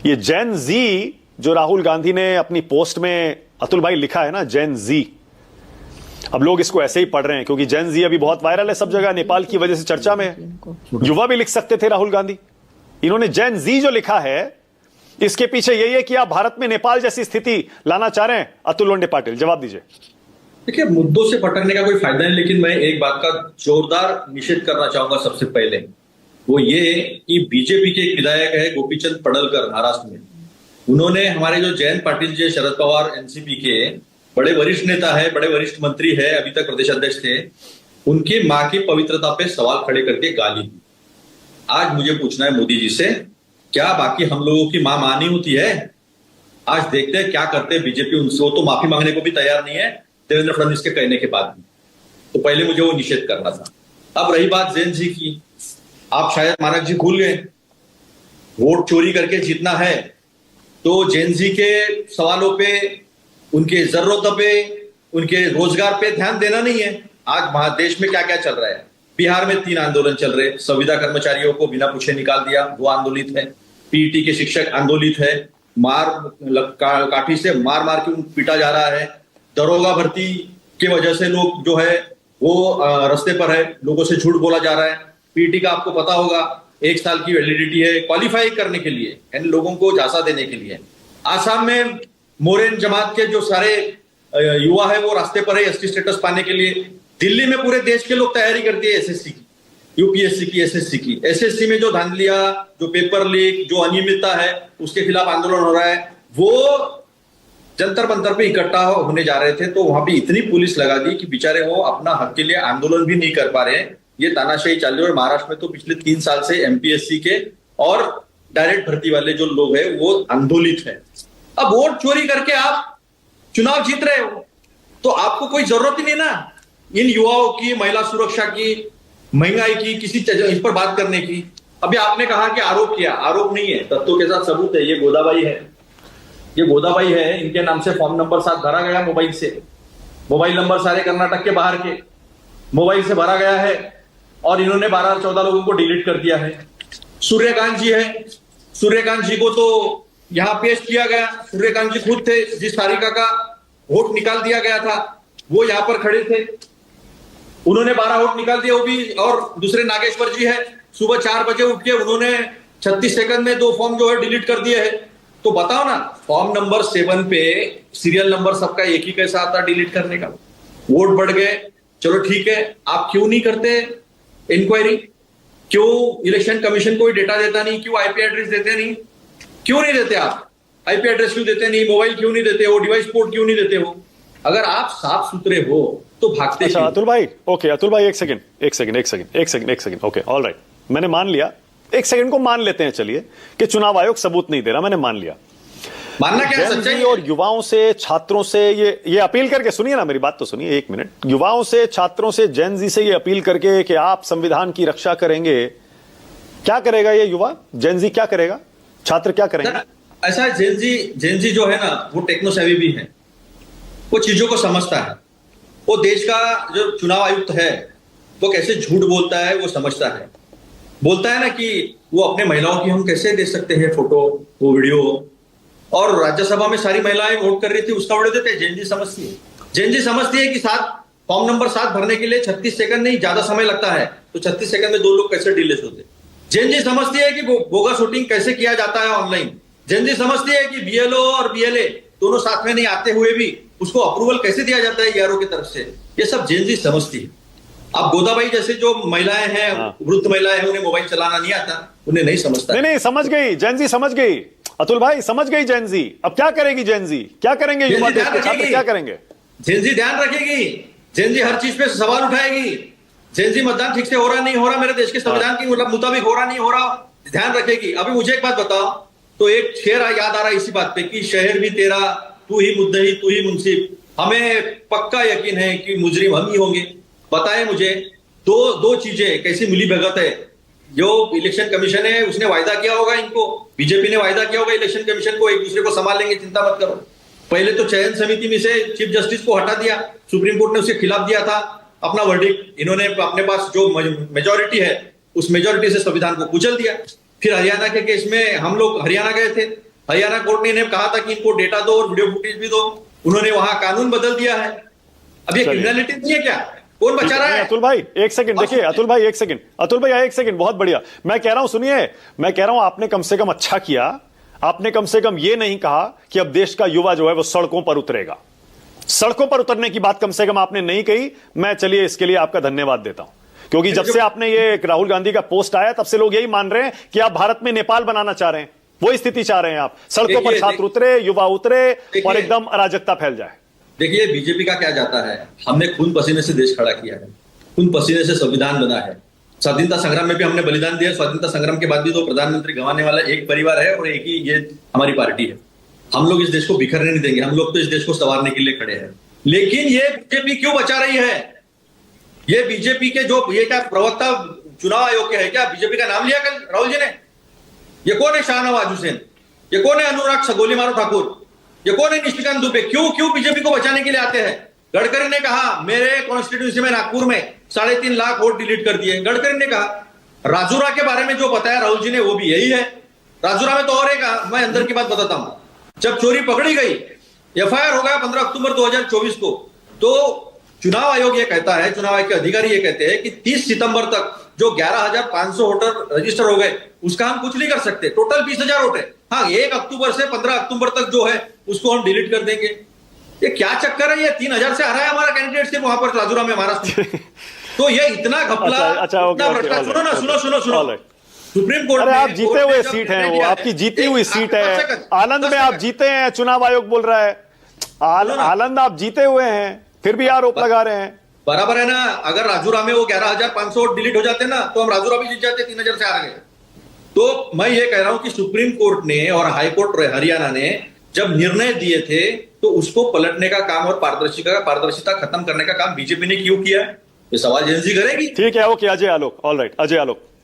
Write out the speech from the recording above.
ये जेन जी जो राहुल गांधी ने अपनी पोस्ट में अतुल भाई लिखा है ना, जेन जी, अब लोग इसको ऐसे ही पढ़ रहे हैं क्योंकि जेन जी अभी बहुत वायरल है सब जगह, नेपाल की वजह से चर्चा में है। युवा भी लिख सकते थे राहुल गांधी, इन्होंने जेन जी जो लिखा है इसके पीछे यही है कि आप भारत में नेपाल जैसी स्थिति लाना चाह रहे हैं। अतुल वंडे पाटिल, जवाब दीजिए। देखिए, मुद्दों से भटकने का कोई फायदा नहीं, लेकिन मैं एक बात का जोरदार निषेध करना चाहूंगा। सबसे पहले वो ये कि बीजेपी के एक विधायक है गोपीचंद पडळकर महाराष्ट्र में, उन्होंने हमारे जो जयंत पाटिल जी, शरद पवार एनसीपी के बड़े वरिष्ठ नेता है, बड़े वरिष्ठ मंत्री है, अभी तक प्रदेश अध्यक्ष थे, उनकी मां की पवित्रता पे सवाल खड़े करके गाली दी। आज मुझे पूछना है मोदी जी से, क्या बाकी हम लोगों की मां नहीं होती है? आज देखते हैं क्या करते हैं बीजेपी उनसे। वो तो माफी मांगने को भी तैयार नहीं है देवेंद्र फडणवीस के कहने के बाद भी। तो पहले मुझे वो निषेध करना था। अब रही बात जेन जी की, आप शायद मानक जी भूल गए, वोट चोरी करके जीतना है तो जेन जी के सवालों पे, उनके जरूरतों पे, उनके रोजगार पे ध्यान देना नहीं है। आज देश में क्या क्या चल रहा है, बिहार में 3 आंदोलन चल रहे, संविदा कर्मचारियों को बिना पूछे निकाल दिया, वो आंदोलित है। पीईटी के शिक्षक आंदोलित है, काठी से मार मार के पीटा जा रहा है। दरोगा भर्ती की वजह से लोग जो है वो रास्ते पर है, लोगों से झूठ बोला जा रहा है। पीईटी का आपको पता होगा 1 साल की वैलिडिटी है क्वालिफाई करने के लिए, यानी लोगों को झांसा देने के लिए। आसाम में मोरेन जमात के जो सारे युवा है वो रास्ते पर है एसटी स्टेटस पाने के लिए। दिल्ली में पूरे देश के लोग तैयारी करते हैं एसएससी की, यूपीएससी की, एसएससी की। एसएससी में जो धांधलिया, जो पेपर लीक, जो अनियमितता है, उसके खिलाफ आंदोलन हो रहा है। वो जंतर मंतर पे इकट्ठा होने जा रहे थे तो वहां पे इतनी पुलिस लगा दी कि बेचारे वो अपना हक के लिए आंदोलन भी नहीं कर पा रहे हैं। ये तानाशाही चल रही है। और महाराष्ट्र में तो पिछले 3 साल से एमपीएससी के और डायरेक्ट भर्ती वाले जो लोग हैं वो आंदोलित है। अब वोट चोरी करके आप चुनाव जीत रहे हो तो आपको कोई जरूरत ही नहीं ना इन युवाओं की, महिला सुरक्षा की, महंगाई की, किसी इस पर बात करने की। अभी आपने कहा कि आरोप किया, आरोप नहीं है, तथ्यों के साथ सबूत है। ये गोदाबाई है, ये गोदाबाई है, इनके नाम से फॉर्म नंबर 7 भरा गया मोबाइल से। मोबाइल नंबर सारे कर्नाटक के बाहर के मोबाइल से भरा गया है और इन्होंने 12-14 लोगों को डिलीट कर दिया है। सूर्यकांत जी है, सूर्यकांत जी को तो यहां पेश किया गया। सूर्यकांत जी खुद थे जिस तारिका का वोट निकाल दिया गया था, वो यहां पर खड़े थे, उन्होंने 12 वोट निकाल दिया वो भी। और दूसरे नागेश्वर जी है, सुबह 4 बजे उठ के उन्होंने 36 सेकंड में 2 फॉर्म जो है डिलीट कर दिए है। तो बताओ ना, फॉर्म नंबर 7 पे सीरियल नंबर सबका एक ही कैसा आता डिलीट करने का? वोट बढ़ गए, चलो ठीक है, आप क्यों नहीं करते इंक्वायरी? क्यों इलेक्शन कमीशन कोई डेटा देता नहीं? क्यों आईपी एड्रेस देते नहीं? क्यों नहीं देते आप? आईपी एड्रेस क्यों देते नहीं? मोबाइल क्यों नहीं देते हो? डिवाइस पोर्ट क्यों नहीं देते हो? अगर आप साफ सुथरे हो तो भागते। अच्छा अतुल भाई, ओके अतुल भाई, एक सेकंड, ओके ऑल राइट, मैंने मान लिया, 1 सेकंड को मान लेते हैं चलिए कि चुनाव आयोग सबूत नहीं दे रहा, मैंने मान लिया। मानना क्या सच्चाई? और युवाओं से, छात्रों से ये अपील करके, सुनिए ना मेरी बात तो सुनिए 1 मिनट, युवाओं से, छात्रों से, जेन जी से ये अपील करके कि आप संविधान की रक्षा करेंगे। क्या करेगा ये युवा? जेन जी क्या करेगा? छात्र क्या करेंगे? ऐसा है, जेन जी जो है ना वो टेक्नो सेवी भी है, वो चीजों को समझता है। वो देश का जो चुनाव आयुक्त है वो कैसे झूठ बोलता है वो समझता है। बोलता है ना कि वो अपने महिलाओं की हम कैसे दे सकते हैं फोटो, वो वीडियो, और राज्यसभा में सारी महिलाएं वोट कर रही थी उसका वीडियो देते हैं। जेन जी समझती है, जेन जी समझती है कि फॉर्म नंबर 7 भरने के लिए 36 सेकंड नहीं ज्यादा समय लगता है, तो 36 सेकंड में 2 लोग कैसे डिलीट होते। जेन जी समझती है कि बोगा शूटिंग कैसे किया जाता है ऑनलाइन। जेन जी समझती है कि बीएलओ और बीएलए दोनों साथ में नहीं आते हुए भी उसको अप्रूवल कैसे दिया जाता है यारों की तरफ से। ये सब जेन जी समझती है। अब गोदाबाई जैसे जो महिलाएं हैं, वृद्ध महिलाएं हैं, उन्हें मोबाइल चलाना नहीं आता, उन्हें नहीं समझता। नहीं समझ गई, जेन जी समझ गई, अतुल भाई समझ गई जेन जी। अब क्या करेगी जेन जी? क्या करेंगे युवा देश के छात्र, क्या करेंगे? जेन जी ध्यान रखेगी, जेन जी हर चीज पे सवाल उठाएगी। जेन जी मतदान ठीक से हो रहा नहीं हो रहा, मेरे देश के संविधान के मुताबिक हो रहा नहीं हो रहा, ध्यान रखेगी। अभी मुझे एक बात बताओ, तो एक शेर याद आ रहा है इसी बात पे कि शहर भी तेरा, तू ही मुद्दई, तू ही मुंसिफ, हमें पक्का यकीन है कि मुजरिम हम ही होंगे। बताएं मुझे दो चीजें कैसी मिली भगत है? जो इलेक्शन कमीशन है उसने वायदा किया होगा इनको, बीजेपी ने वायदा किया होगा इलेक्शन कमीशन को, एक दूसरे को संभाल लेंगे, चिंता मत करो। पहले तो चयन समिति में से चीफ जस्टिस को हटा दिया, सुप्रीम कोर्ट ने उसके खिलाफ दिया था अपना वर्डिक्ट। इन्होंने अपने पास जो मेजोरिटी है उस मेजोरिटी से संविधान को कुचल दिया। फिर हरियाणा के केस में हम लोग हरियाणा गए थे, हरियाणा कोर्ट ने इन्हें कहा था कि इनको डेटा दो और वीडियो फुटेज भी दो, उन्होंने वहां कानून बदल दिया है। अब ये क्रिमिनलिटी नहीं है क्या? कौन बचा रहा है? अतुल भाई एक सेकंड देखिए, अतुल भाई एक सेकंड, अतुल भाई एक सेकंड, बहुत बढ़िया। मैं कह रहा हूं सुनिए, मैं कह रहा हूं आपने कम से कम अच्छा किया, आपने कम से कम यह नहीं कहा कि अब देश का युवा जो है वो सड़कों पर उतरेगा। सड़कों पर उतरने की बात कम से कम आपने नहीं कही। मैं चलिए इसके लिए आपका धन्यवाद देता हूं, क्योंकि जब से आपने ये राहुल गांधी का पोस्ट आया तब से लोग यही मान रहे हैं कि आप भारत में नेपाल बनाना चाह रहे हैं, वही स्थिति चाह रहे हैं आप। सड़कों पर छात्र उतरे, युवा उतरे और एकदम अराजकता फैल जाए। देखिए बीजेपी का क्या जाता है, हमने खून पसीने से देश खड़ा किया है, खून पसीने से संविधान बना है, स्वाधीनता संग्राम में भी हमने बलिदान दिया। स्वाधीनता संग्राम के बाद भी तो प्रधानमंत्री गंवाने वाला एक परिवार है और एक ही ये हमारी पार्टी है। हम लोग इस देश को बिखरने नहीं देंगे, हम लोग तो इस देश को संवारने के लिए खड़े हैं। लेकिन ये बीजेपी क्यों बचा रही है? ये बीजेपी के जो ये क्या प्रवक्ता चुनाव आयोग के है क्या? बीजेपी का नाम लिया कल राहुल जी ने? ये कौन है शाहनवाज हुसैन? ये कौन है अनुराग सगोली मारो ठाकुर? ये कौन है निशिकांत दुबे? क्यों बीजेपी को बचाने के लिए आते हैं? गडकरी ने कहा मेरे कॉन्स्टिट्यूंसी में नागपुर में 3.5 लाख वोट डिलीट कर दिए। गडकरी ने कहा राजूरा के बारे में जो बताया राहुल जी ने वो भी यही है। राजूरा में तो और एक मैं अंदर की बात बताता हूं, जब चोरी पकड़ी गई, एफआईआर हो गया 15 अक्टूबर 2024 को, तो चुनाव आयोग ये कहता है, चुनाव आयोग के अधिकारी ये कहते हैं कि 30 सितंबर तक जो 11,500 वोटर रजिस्टर हो गए उसका हम कुछ नहीं कर सकते, टोटल 20,000 वोट है। हाँ, 1 अक्टूबर से 15 अक्टूबर तक जो है उसको हम डिलीट कर देंगे। ये क्या चक्कर है? ये 3,000 से आ रहा है हमारा कैंडिडेट सिर्फ वहां पर राजूरा में, महाराष्ट्र में। तो ये इतना घपला, इतना भ्रष्टाचार। सुनो ना, सुनो सुप्रीम कोर्ट अरे आप जीते हुए सीट है, वो आपकी जीती हुई सीट है। आनंद में आप जीते हैं, चुनाव आयोग बोल रहा है आनंद आप जीते हुए हैं, फिर भी आरोप लगा रहे हैं। बराबर है ना? अगर राजूरा में वो 11,500 वोट डिलीट हो जाते ना तो हम राजूरा भी जीत जाते, 3,000 से आ गए। तो मैं ये कह रहा हूं कि सुप्रीम कोर्ट ने और हाई कोर्ट हरियाणा ने जब निर्णय दिए थे तो उसको पलटने का काम और पारदर्शिता खत्म करने का काम बीजेपी ने क्यों किया? ये सवाल जेएनजी करेगी। ठीक है, ओके अजय आलोक, ऑलराइट अजय आलोक।